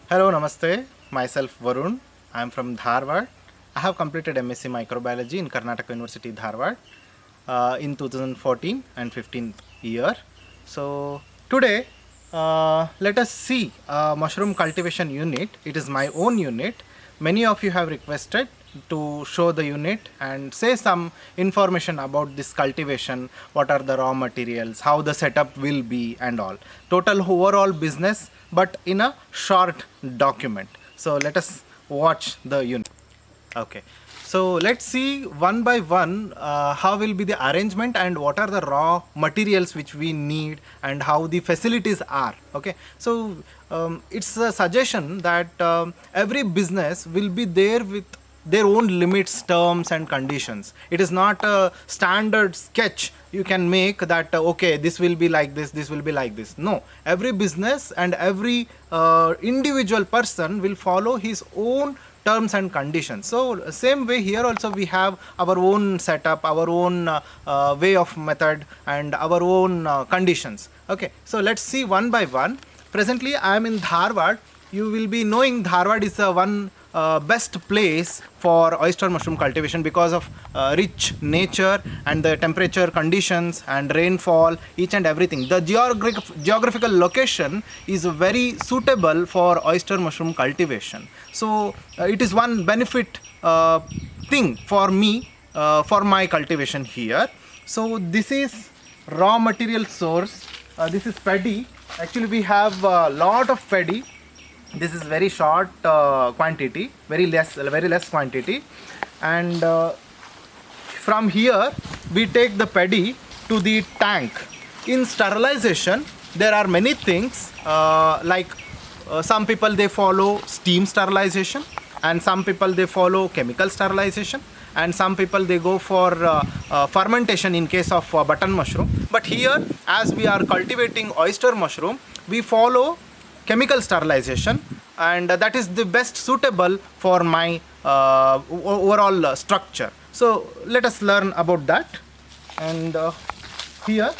Hello, Namaste. Myself Varun. I am from Dharwad. I have completed MSc Microbiology in Karnataka University, Dharwad in 2014 and 15th year. So today, let us see mushroom cultivation unit. It is my own unit. Many of you have requested to show the unit and say some information about this cultivation, what are the raw materials, how the setup will be and all. Total overall business, but in a short document. So let us watch the unit. Okay, so let's see one by one how will be the arrangement and what are the raw materials which we need and how the facilities are. Okay, so it's a suggestion that every business will be there with their own limits, terms and conditions. It is not a standard sketch you can make that okay, this will be like this will be like this. No, every business and every individual person will follow his own terms and conditions. So same way here also we have our own setup, our own way of method and our own conditions. Okay, so let's see one by one. Presently I am in Dharwad. You will be knowing Dharwad is one best place for oyster mushroom cultivation because of rich nature and the temperature conditions and rainfall, each and everything. The geographical location is very suitable for oyster mushroom cultivation. So it is one benefit thing for me for my cultivation here. So this is raw material source. This is paddy. Actually we have a lot of paddy. This is very short quantity, very less quantity, and from here we take the paddy to the tank. In sterilization there are many things like some people they follow steam sterilization, and some people they follow chemical sterilization, and some people they go for fermentation in case of button mushroom. But here, as we are cultivating oyster mushroom, we follow chemical sterilization, and that is the best suitable for my overall structure. So let us learn about that. And here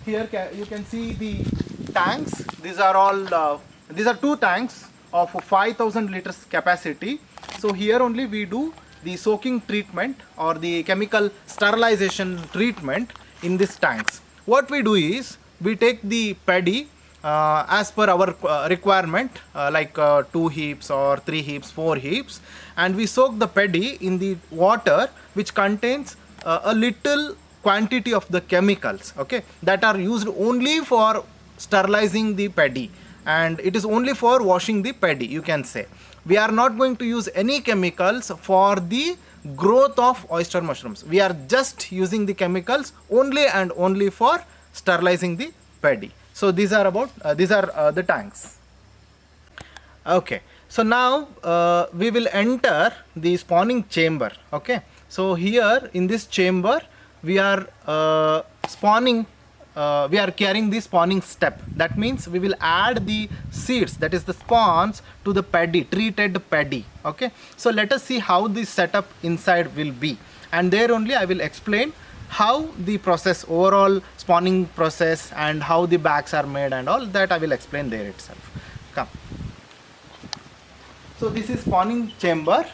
you can see the tanks. These are all these are two tanks of 5,000 liters capacity. So here only we do the soaking treatment or the chemical sterilization treatment in these tanks. What we do is we take the paddy as per our requirement, like 2 heaps or 3 heaps, 4 heaps, and we soak the paddy in the water which contains a little quantity of the chemicals, okay, that are used only for sterilizing the paddy, and it is only for washing the paddy, you can say. We are not going to use any chemicals for the growth of oyster mushrooms. We are just using the chemicals only and only for sterilizing the paddy. So these are about the tanks. Okay, so now we will enter the spawning chamber. Okay, so here in this chamber we are spawning. We are carrying the spawning step. That means we will add the seeds, that is the spawns, to the paddy, treated paddy. Okay, so let us see how this setup inside will be, and there only I will explain how the process, overall spawning process, and how the bags are made and all that I will explain there itself. Come. So this is spawning chamber.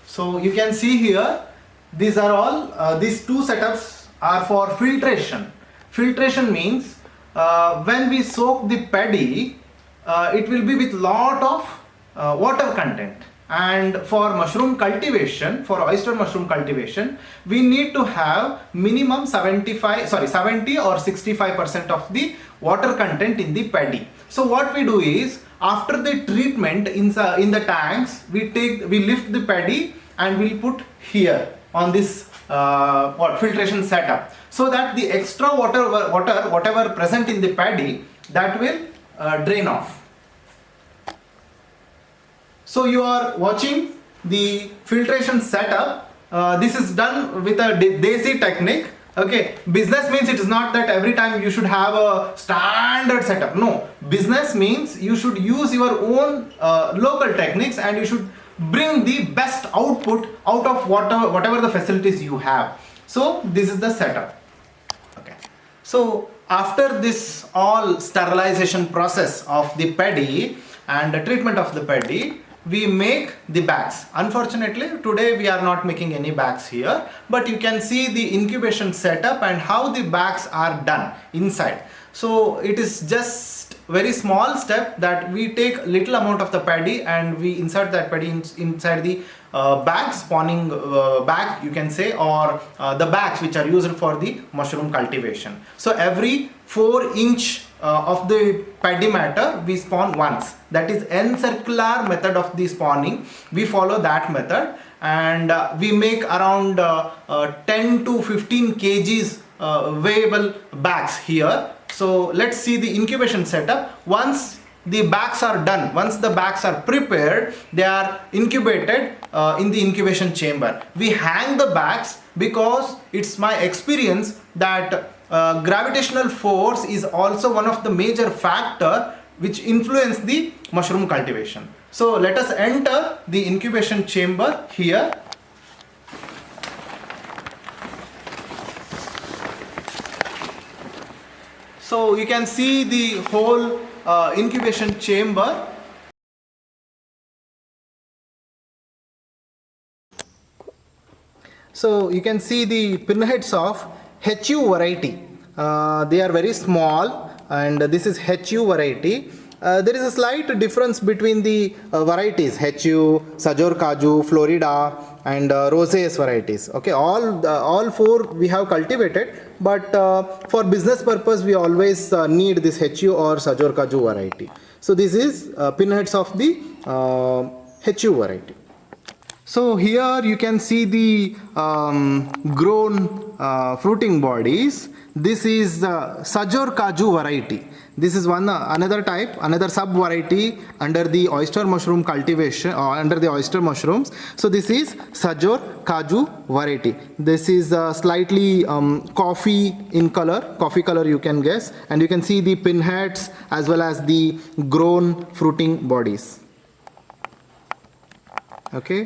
So you can see here, these are all, these two setups are for filtration. Filtration means when we soak the paddy, it will be with lot of water content, and for mushroom cultivation, for oyster mushroom cultivation, we need to have minimum 70 or 65% of the water content in the paddy. So what we do is, after the treatment in the tanks, we lift the paddy and we'll put here on this filtration setup, so that the extra water whatever present in the paddy, that will drain off. So you are watching the filtration setup. This is done with a desi technique. Okay, business means it is not that every time you should have a standard setup. No, business means you should use your own local techniques, and you should bring the best output out of whatever the facilities you have. So this is the setup. Okay. So after this all sterilization process of the paddy and the treatment of the paddy, we make the bags. Unfortunately, today we are not making any bags here, but you can see the incubation setup and how the bags are done inside. So it is just very small step that we take little amount of the paddy and we insert that paddy inside the bag, spawning bag you can say, or the bags which are used for the mushroom cultivation. So every 4 inch of the paddy matter we spawn once. That is encircular method of the spawning. We follow that method, and we make around 10 to 15 kgs weighable bags here. So let's see the incubation setup. Once the bags are done, once the bags are prepared, they are incubated in the incubation chamber. We hang the bags because it's my experience that gravitational force is also one of the major factor which influence the mushroom cultivation. So let us enter the incubation chamber here. So you can see the whole incubation chamber. So you can see the pinheads of HU variety. They are very small, and this is HU variety. There is a slight difference between the varieties HU, Sajor Kaju, Florida, and Roseus varieties. Okay, all four we have cultivated, but for business purpose we always need this HU or Sajor Kaju variety. So this is pinheads of the HU variety. So here you can see the grown fruiting bodies. This is Sajor Kaju variety. This is another type, another sub variety under the oyster mushroom cultivation, under the oyster mushrooms. So this is Sajor Kaju variety. This is slightly coffee in color, coffee color you can guess, and you can see the pinheads as well as the grown fruiting bodies. Okay.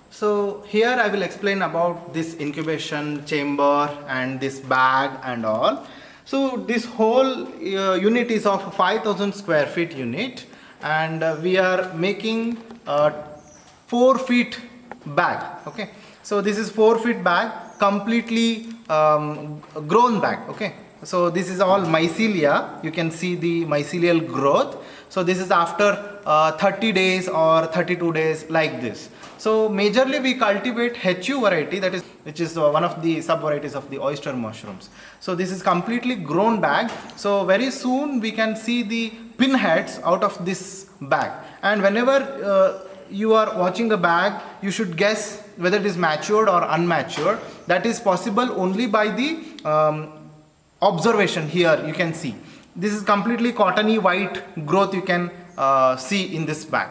So here I will explain about this incubation chamber and this bag and all. So this whole unit is of 5,000 square feet unit, and we are making 4 feet bag. Okay, so this is 4 feet bag, completely grown bag. Okay, so this is all mycelia. You can see the mycelial growth. So this is after 30 days or 32 days like this. So majorly we cultivate HU variety, that is, which is one of the sub varieties of the oyster mushrooms. So this is completely grown bag. So very soon we can see the pinheads out of this bag. And whenever you are watching the bag, you should guess whether it is matured or unmatured. That is possible only by the observation. Here you can see this is completely cottony white growth you can see in this bag.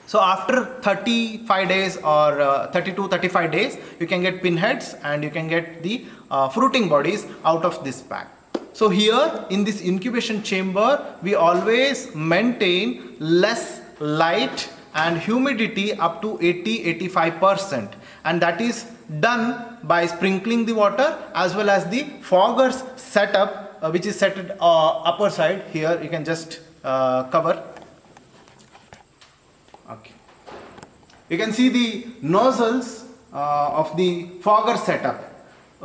So after 35 days or 32-35 days, you can get pinheads and you can get the fruiting bodies out of this bag. So here in this incubation chamber, we always maintain less light and humidity up to 80-85%, and that is done by sprinkling the water as well as the foggers setup, which is set at upper side. Here you can just cover. Okay. You can see the nozzles of the fogger setup.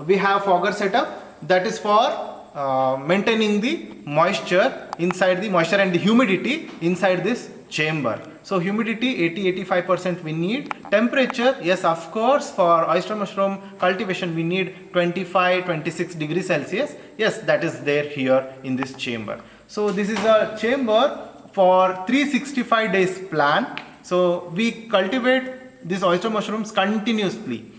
We have fogger setup that is for maintaining the moisture inside, the moisture and the humidity inside this chamber. So humidity 80-85% we need. Temperature, yes, of course, for oyster mushroom cultivation we need 25-26 degrees Celsius. Yes, that is there here in this chamber. So this is a chamber for 365 days plan. So we cultivate these oyster mushrooms continuously.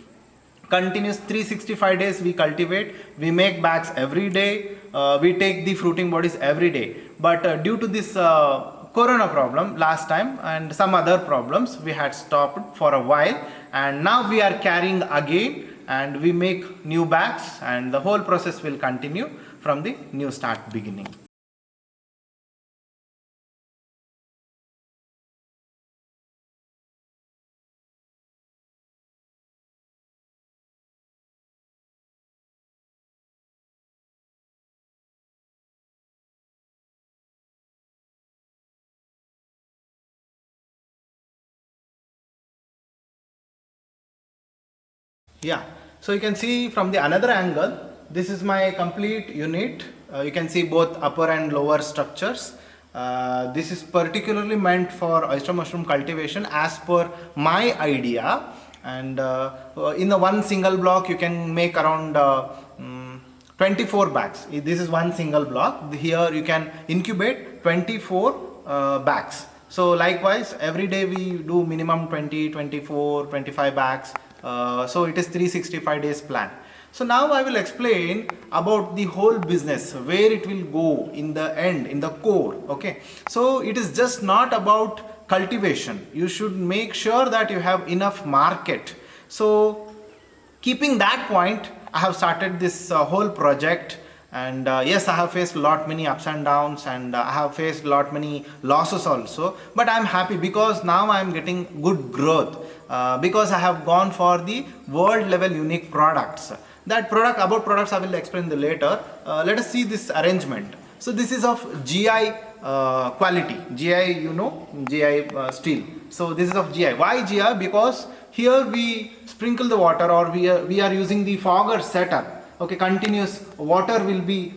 Continuous 365 days we cultivate. We make bags every day. We take the fruiting bodies every day. But due to this corona problem last time and some other problems, we had stopped for a while, and now we are carrying again and we make new bags, and the whole process will continue from the new start beginning. Yeah, so you can see from the another angle, this is my complete unit. You can see both upper and lower structures. This is particularly meant for oyster mushroom cultivation as per my idea. And in the one single block, you can make around 24 bags. This is one single block. Here you can incubate 24 bags. So likewise, every day we do minimum 20, 24, 25 bags. So it is 365 days plan. So now I will explain about the whole business, where it will go in the end, in the core. Okay. So it is just not about cultivation. You should make sure that you have enough market. So keeping that point, I have started this whole project. And yes, I have faced lot many ups and downs, and I have faced lot many losses also, but I am happy because now I am getting good growth, because I have gone for the world level unique products. That product, about products, I will explain the later. Let us see this arrangement. So this is of GI quality. GI, you know, GI steel. So this is of GI. Why GI? Because here we sprinkle the water, or we are using the fogger setup. Okay, continuous water will be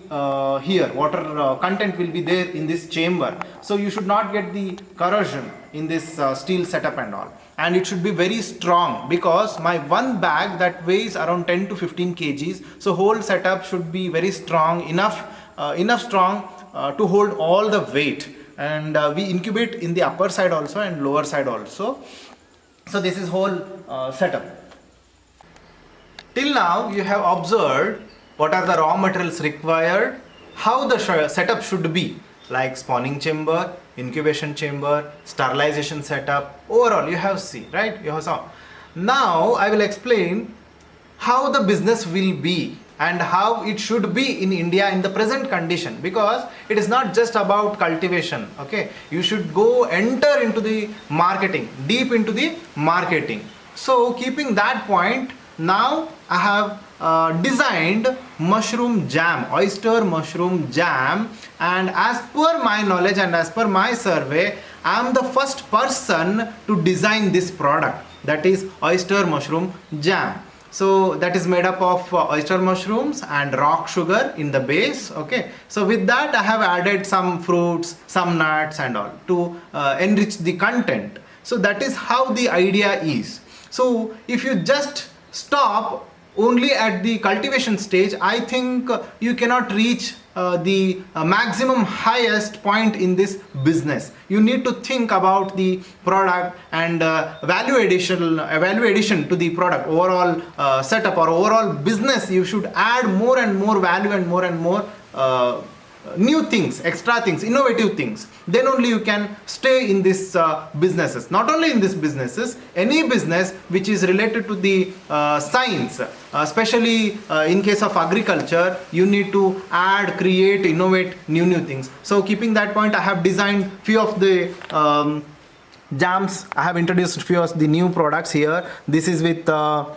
here, water content will be there in this chamber. So you should not get the corrosion in this steel setup and all. And it should be very strong, because my one bag that weighs around 10 to 15 kgs. So whole setup should be very strong, enough strong to hold all the weight. And we incubate in the upper side also and lower side also. So this is whole setup. Till now you have observed what are the raw materials required, how the setup should be, like spawning chamber, incubation chamber, sterilization setup. Overall you have seen, right? You have saw. Now I will explain how the business will be and how it should be in India in the present condition, because it is not just about cultivation. Okay, you should go enter into the marketing, deep into the marketing. So keeping that point, now I have designed mushroom jam, oyster mushroom jam, and as per my knowledge and as per my survey, I am the first person to design this product, that is oyster mushroom jam. So that is made up of oyster mushrooms and rock sugar in the base. Okay, so with that I have added some fruits, some nuts and all to enrich the content. So that is how the idea is. So if you just stop only at the cultivation stage, I think you cannot reach the maximum highest point in this business. You need to think about the product and value addition to the product, overall setup or overall business. You should add more and more value and more new things, extra things, innovative things. Then only you can stay in this businesses. Not only in this businesses, any business which is related to the science, especially in case of agriculture, you need to add, create, innovate new things. So keeping that point, I have designed few of the jams. I have introduced few of the new products here. This is with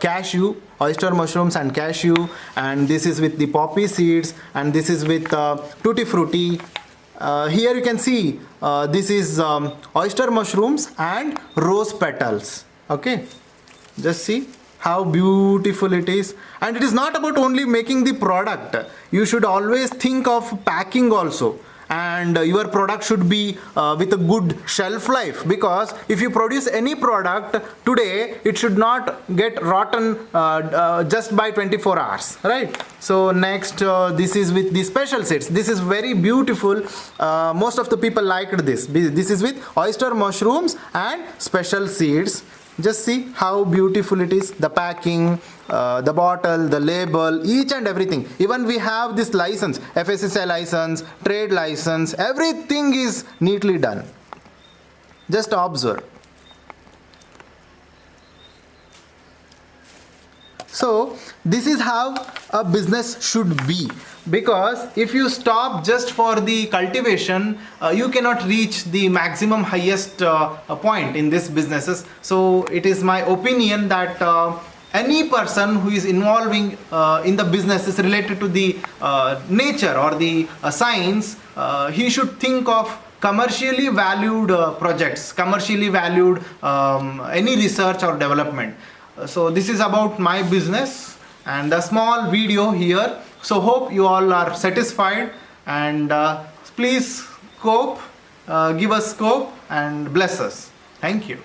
cashew, oyster mushrooms and cashew, and this is with the poppy seeds, and this is with tutti frutti. Here you can see this is oyster mushrooms and rose petals. Okay, just see how beautiful it is. And it is not about only making the product. You should always think of packing also, and your product should be with a good shelf life, because if you produce any product today, it should not get rotten just by 24 hours, right? So next, this is with the special seeds. This is very beautiful. Most of the people liked this. This is with oyster mushrooms and special seeds. Just see how beautiful it is, the packing, the bottle, the label, each and everything. Even we have this license, FSSAI license, trade license, everything is neatly done. Just observe. So this is how a business should be, because if you stop just for the cultivation, you cannot reach the maximum highest point in this businesses. So it is my opinion that any person who is involving in the businesses related to the nature or the science, he should think of commercially valued projects, commercially valued any research or development. So this is about my business and a small video here. So hope you all are satisfied, and please give us scope and bless us. Thank you.